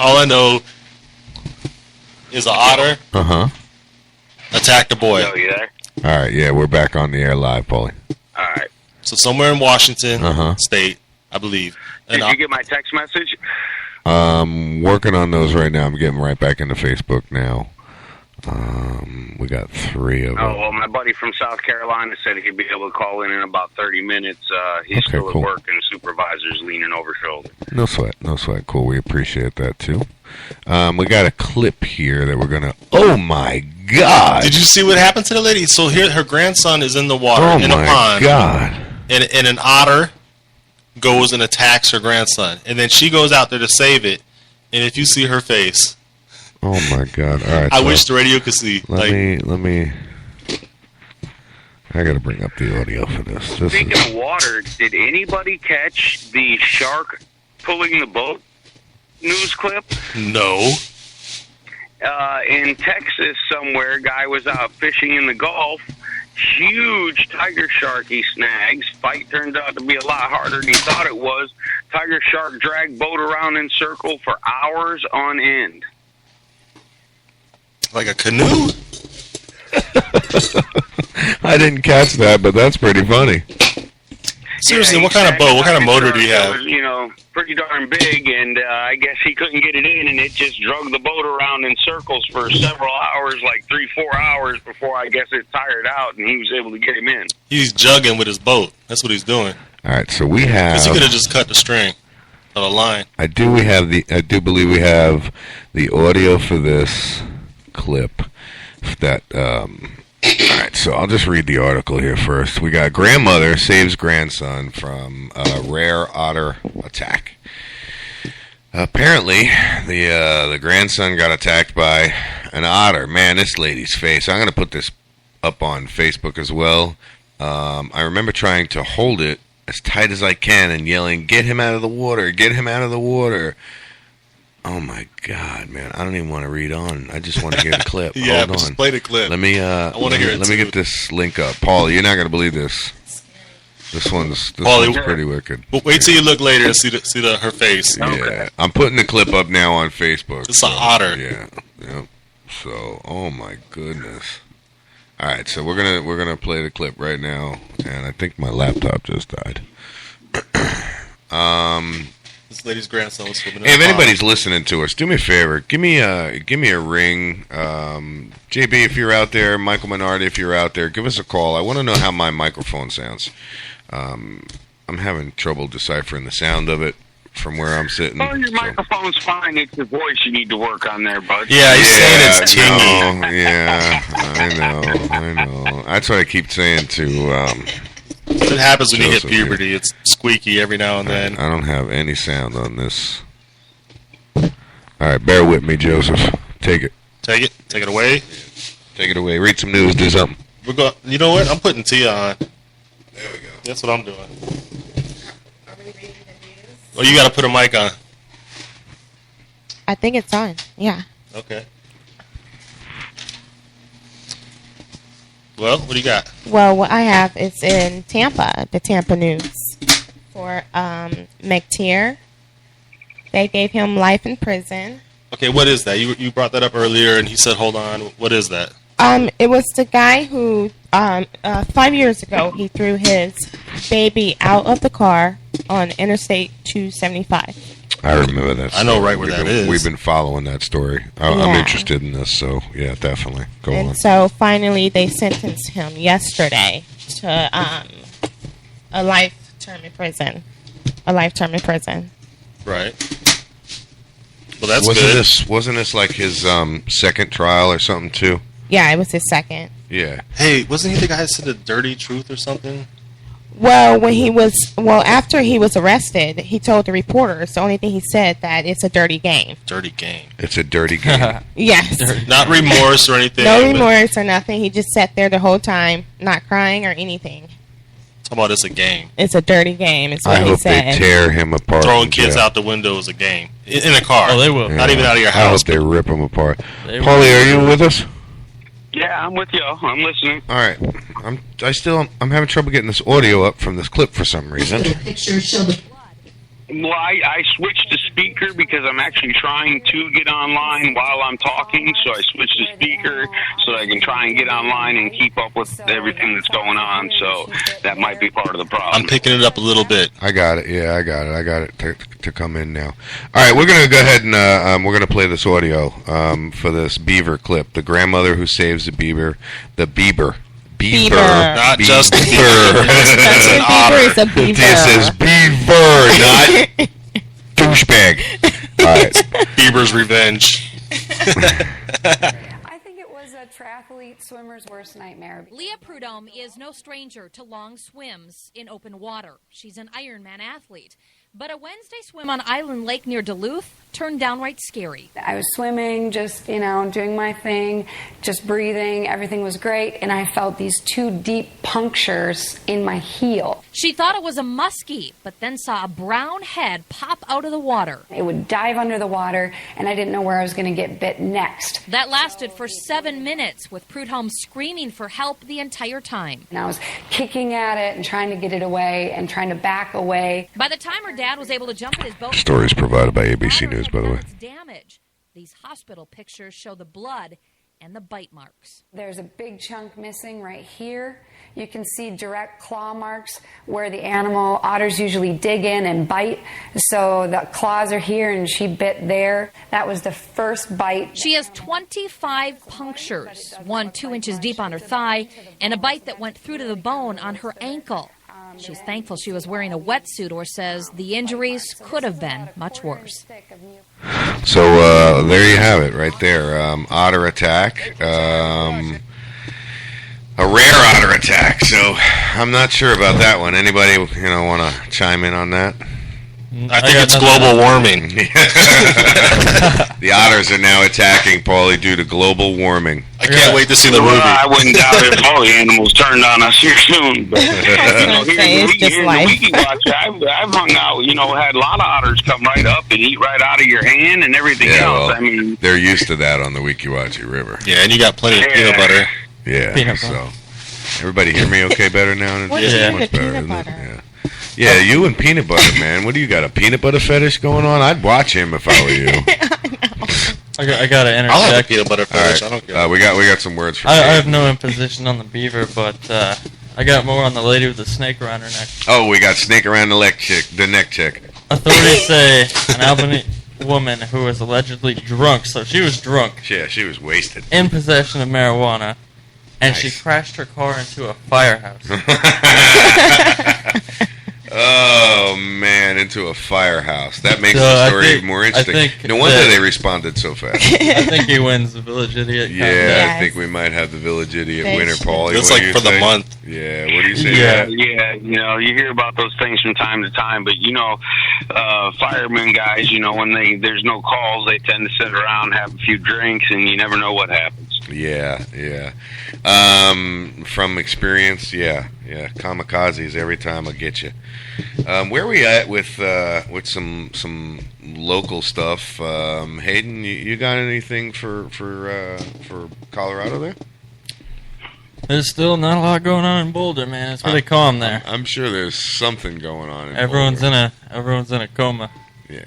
All I know is an otter attacked a boy. Yo, you there? All right, yeah, we're back on the air live, Paulie. All right. So somewhere in Washington State, I believe. Did you get my text message? Working on those right now. I'm getting right back into Facebook now. We got 3 of them. Oh, well, my buddy from South Carolina said he'd be able to call in about 30 minutes. He's still at work, and the supervisor's leaning over shoulder. No sweat. Cool, we appreciate that, too. We got a clip here that we're going to... Oh, my God! Did you see what happened to the lady? So here, her grandson is in the water, in a pond. Oh, my God. And an otter goes and attacks her grandson. And then she goes out there to save it. And if you see her face... Oh, my God. All right. I wish the radio could see. Let me... I got to bring up the audio for this. Speaking of water, did anybody catch the shark pulling the boat news clip? No. In Texas somewhere, guy was out fishing in the Gulf. Huge tiger shark he snags. Fight turns out to be a lot harder than he thought it was. Tiger shark dragged boat around in circle for hours on end. Like a canoe? I didn't catch that, but that's pretty funny. Seriously, what kind of boat? What kind of motor do you have? It was, pretty darn big, and I guess he couldn't get it in, and it just drug the boat around in circles for several hours, like 3-4 hours before I guess it tired out, and he was able to get him in. He's jugging with his boat. That's what he's doing. All right, so we have... Because he could have just cut the string of the line. I do believe we have the audio for this clip that... All right, so I'll just read the article here first. We got grandmother saves grandson from a rare otter attack. Apparently, the grandson got attacked by an otter. Man, this lady's face. I'm going to put this up on Facebook as well. I remember trying to hold it as tight as I can and yelling, "Get him out of the water! Get him out of the water!" Oh my God, man! I don't even want to read on. I just want to hear the clip. Yeah, Hold on. just play the clip. Let me. I want to hear it. Let me get this link up, Paul. You're not gonna believe this. This one's pretty wicked. Well, wait till you look later and see her face. Yeah, I'm putting the clip up now on Facebook. It's an otter. Yeah. Yep. So, oh my goodness. All right, so we're gonna play the clip right now, and I think my laptop just died. This lady's grandson was swimming in Hey, if the pond. anybody's listening to us, do me a favor. Give me a ring. JB, if you're out there, Michael Minardi, if you're out there, give us a call. I want to know how my microphone sounds. I'm having trouble deciphering the sound of it from where I'm sitting. Oh, your microphone's fine. It's your voice you need to work on there, bud. Yeah, he's saying it's tingy. No, yeah, I know. That's what I keep saying to... It happens when you hit Joseph puberty. here. It's squeaky every now and then. I don't have any sound on this. All right, bear with me, Joseph. Take it. Take it away. Take it away. Read some news. Do something. You know what? I'm putting Tia on. There we go. That's what I'm doing. Are we reading the news? Oh, you got to put a mic on. I think it's on. Yeah. Okay. Well, what do you got? Well, what I have is in Tampa, the Tampa News, for McTeer. They gave him life in prison. Okay, what is that? You brought that up earlier, and he said, hold on. What is that? It was the guy who, 5 years ago, he threw his baby out of the car on Interstate 275. I remember that story. I know right where that is. We've been following that story. I'm interested in this, so yeah, definitely. Go on. And so finally they sentenced him yesterday to a life term in prison. Right. Well, that's good. Wasn't this like his second trial or something too? Yeah, it was his second. Yeah. Hey, wasn't he the guy that said the dirty truth or something? Well, after he was arrested, he told the reporters, the only thing he said, that it's a dirty game. Dirty game. It's a dirty game. Yes. Not remorse or anything. No remorse or nothing. He just sat there the whole time, not crying or anything. Talk about it's a game. It's a dirty game, is what I he hope said. they tear him apart. Throwing kids out the window is a game. In a car. Oh, they will. Not even out of your I house. hope they rip him apart. They Paulie, are you with us? Yeah, I'm with you. I'm listening. All right. I'm having trouble getting this audio up from this clip for some reason. The pictures show the blood. Well, I switched to speaker because I'm actually trying to get online while I'm talking, so I switched to speaker so I can try and get online and keep up with everything that's going on, so that might be part of the problem. I'm picking it up a little bit. I got it. Yeah, I got it. I got it to come in now. All right, we're going to go ahead and we're going to play this audio for this beaver clip. The grandmother who saves the beaver. The beaver. Beaver. Not beaver. just beaver. It's an otter. Beaver is a beaver. This is beaver, not douchebag. All right. Beaver's revenge. I think it was a triathlete swimmer's worst nightmare. Leah Prudhomme is no stranger to long swims in open water. She's an Ironman athlete. But a Wednesday swim on Island Lake near Duluth turned downright scary. I was swimming, just, doing my thing, just breathing. Everything was great. And I felt these 2 deep punctures in my heel. She thought it was a muskie, but then saw a brown head pop out of the water. It would dive under the water, and I didn't know where I was going to get bit next. That lasted for 7 minutes, with Prudhomme screaming for help the entire time. And I was kicking at it and trying to get it away and trying to back away. By the time her dad was able to jump in his boat... Stories provided by ABC News, by the way. Damage. These hospital pictures show the blood and the bite marks. There's a big chunk missing right here. You can see direct claw marks where the otters usually dig in and bite. So the claws are here and she bit there. That was the first bite. She has 25 punctures, one 2 inches deep on her thigh, and a bite that went through to the bone on her ankle. She's thankful she was wearing a wetsuit, or says the injuries could have been much worse. So there you have it, right there. Otter attack. A rare otter attack. So I'm not sure about that one. Anybody, want to chime in on that? I think it's global warming. The otters are now attacking Paulie due to global warming. I can't wait to see the Well, movie. I wouldn't doubt if all the animals turned on us here soon. But, It's just life. I've hung out, had a lot of otters come right up and eat right out of your hand and everything else. Well, I mean, they're used to that on the Weekiwachi River. Yeah, and you got plenty of peanut butter. Yeah, Peanut butter. so everybody hear me okay better now? What's It's wrong much with better, peanut isn't it? butter? Yeah, you and peanut butter, man. What do you got, a peanut butter fetish going on? I'd watch him if I were you. I got to I'll have a interject. peanut butter All fetish. right, I don't care. we got some words for I Kate. have no imposition on the beaver, but I got more on the lady with the snake around her neck. Oh, we got snake around the neck chick. Authorities say an Albany woman who was allegedly drunk, so she was drunk, Yeah, she was wasted. in possession of marijuana, and she Nice. crashed her car into a firehouse. Oh man, into a firehouse. That makes So the I story think- even more I interesting. think No wonder that- they responded so fast. I think he wins the village idiot Yeah, contest. I think we might have the village idiot They winner, should. Paulie. It's What like do you for the say? month. Yeah, what do you say? Yeah. to that? yeah, you hear about those things from time to time, but firemen guys, when there's no calls, they tend to sit around, have a few drinks, and you never know what happens. Yeah. From experience, yeah. Kamikazes every time I get you. Where are we at with some local stuff? Hayden, you got anything for Colorado there? There's still not a lot going on in Boulder, man. It's really calm there. I'm sure there's something going on. Everyone's Boulder. in a coma. Yeah.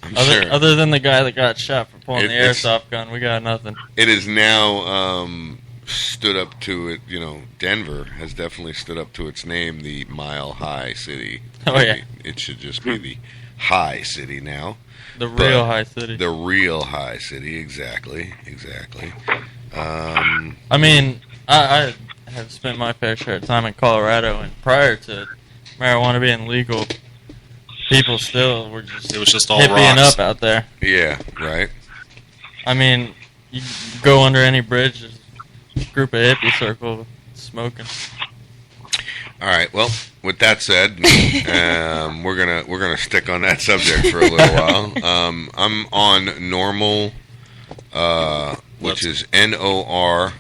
I'm sure. Other than the guy that got shot for pulling the It's- airsoft gun, we got nothing. It is now stood up to it. Denver has definitely stood up to its name, the Mile High City. Oh, yeah. It should just be the High City now. The real high city. The real High City, exactly. I mean, I have spent my fair share of time in Colorado, and prior to marijuana being legal, people still were just It was just all hippieing rocks. up out there. Yeah, right. I mean, you go under any bridge, there's a group of hippie circle smoking. All right. Well, with that said, we're gonna stick on that subject for a little while. I'm on Normal, which is NORML,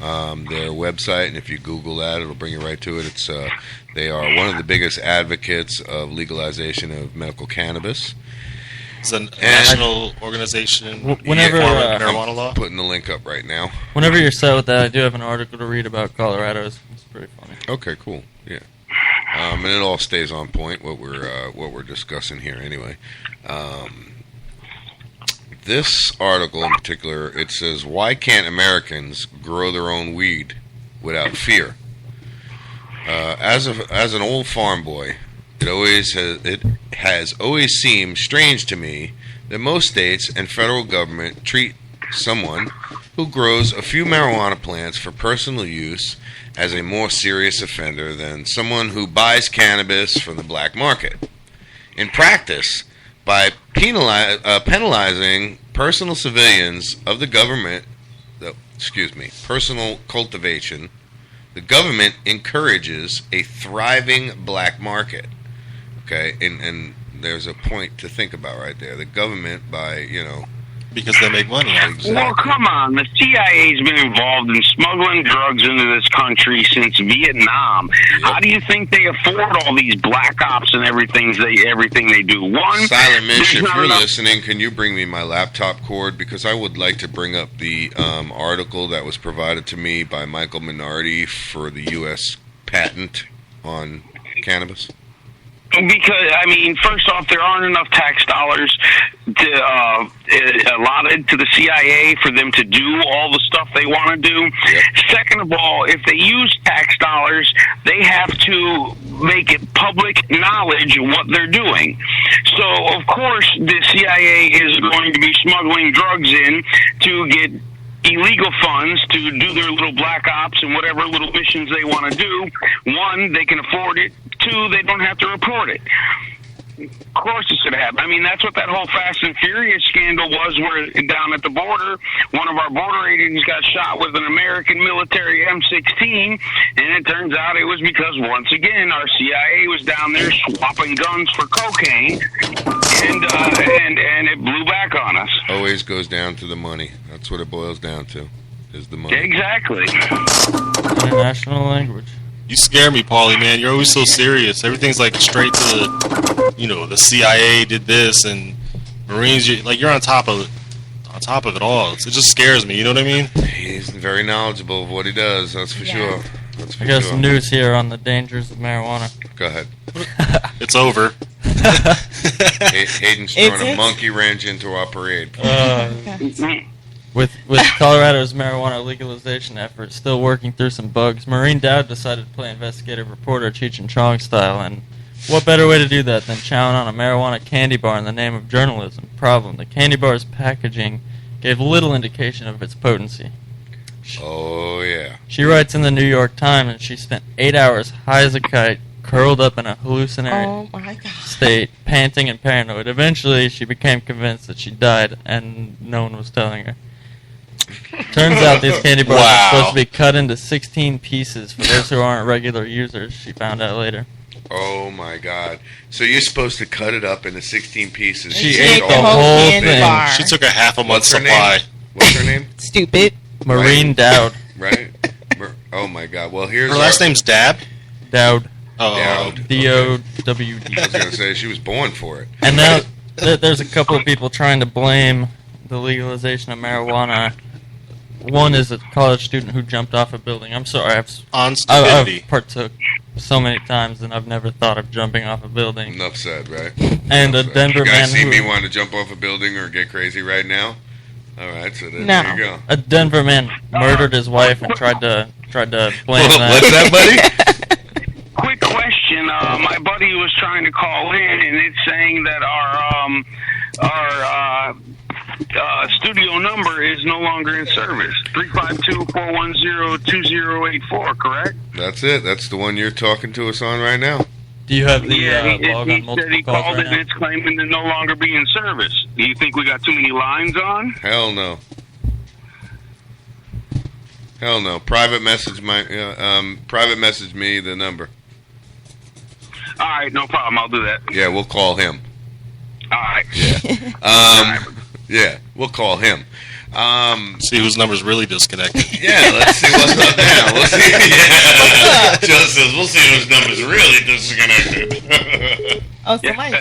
their website, and if you Google that, it'll bring you right to it. It's they are one of the biggest advocates of legalization of medical cannabis. It's a national organization. Whenever, for marijuana law. Putting the link up right now. Whenever you're set with that, I do have an article to read about Colorado. It's pretty funny. Okay, cool. Yeah. and it all stays on point what we're discussing here anyway. This article in particular, it says, "Why can't Americans grow their own weed without fear?" As an old farm boy, it has always seemed strange to me that most states and federal government treat someone who grows a few marijuana plants for personal use as a more serious offender than someone who buys cannabis from the black market. In practice, by penalizing personal civilians of the government, personal cultivation, the government encourages a thriving black market. Okay, and there's a point to think about right there. The government, because they make money on it. Exactly. Well, come on. The CIA's been involved in smuggling drugs into this country since Vietnam. Yep. How do you think they afford all these black ops and everything they do? One, Silent Mitch, there's if not you're enough- listening, can you bring me my laptop cord? Because I would like to bring up the article that was provided to me by Michael Minardi for the U.S. patent on cannabis. Because, first off, there aren't enough tax dollars allotted to the CIA for them to do all the stuff they want to do. Yep. Second of all, if they use tax dollars, they have to make it public knowledge what they're doing. So, of course, the CIA is going to be smuggling drugs in to get illegal funds to do their little black ops and whatever little missions they want to do. One, they can afford it. Two, they don't have to report it. Of course it's going to happen. That's what that whole Fast and Furious scandal was, where down at the border, one of our border agents got shot with an American military M16, and it turns out it was because, once again, our CIA was down there swapping guns for cocaine, and it blew back on us. Always goes down to the money. That's what it boils down to, is the money. Exactly. International language. You scare me, Paulie, man. You're always so serious. Everything's like straight to the CIA did this and Marines. You're on top of it. On top of it all. It just scares me. You know what I mean? He's very knowledgeable of what he does. That's for sure. That's for I got sure. some news here on the dangers of marijuana. Go ahead. It's over. Hayden's throwing a monkey wrench into our parade. With Colorado's marijuana legalization efforts still working through some bugs, Maureen Dowd decided to play investigative reporter Cheech and Chong style, and what better way to do that than chowing on a marijuana candy bar in the name of journalism? Problem: the candy bar's packaging gave little indication of its potency. Oh, yeah. She writes in the New York Times that she spent 8 hours high as a kite, curled up in a hallucinatory state, panting and paranoid. Eventually, she became convinced that she died, and no one was telling her. Turns out these candy bars are supposed to be cut into 16 pieces for those who aren't regular users, she found out later. Oh, my God. So you're supposed to cut it up into 16 pieces. She ate the whole thing. Bar. She took a half a month's What's her supply. name? What's her name? Stupid. Maureen Dowd. Right? Oh, my God. Well, here's Her last name's Dab? Dowd. Oh. Dowd. D-O-W-D. I was going to say she was born for it. And now there's a couple of people trying to blame the legalization of marijuana. One is a college student who jumped off a building. I'm sorry, On stupidity. I've partook so many times, and I've never thought of jumping off a building. Enough said, right? And Enough a said. Denver You guys man see me who, want to jump off a building or get crazy right now? All right, so then No. there you go. a Denver man murdered his wife and tried to blame that. What's that, buddy? Quick question. My buddy was trying to call in, and it's saying that our studio number is no longer in service. 352-410-2084, correct? That's it. That's the one you're talking to us on right now. Do you have the He log on said he multiple calls called right it and now? it's claiming to no longer be in service. Do you think we got too many lines on? Hell no. Hell no. Private message me the number. All right, no problem. I'll do that. Yeah, we'll call him. All right. Yeah, we'll call him. See whose number's really disconnected. Yeah, let's see what's up now. We'll see. Yeah. Joe says we'll see whose number's really disconnected. Oh, somebody.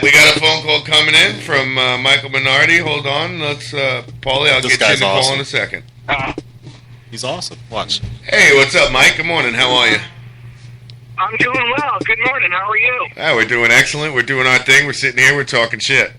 We got a phone call coming in from Michael Minardi. Hold on. Let's, Paulie, I'll This get you guy's the call awesome. in a second. He's awesome. Watch. Hey, what's up, Mike? Good morning. How are you? I'm doing well. Good morning. How are you? We're doing excellent. We're doing our thing. We're sitting here. We're talking shit.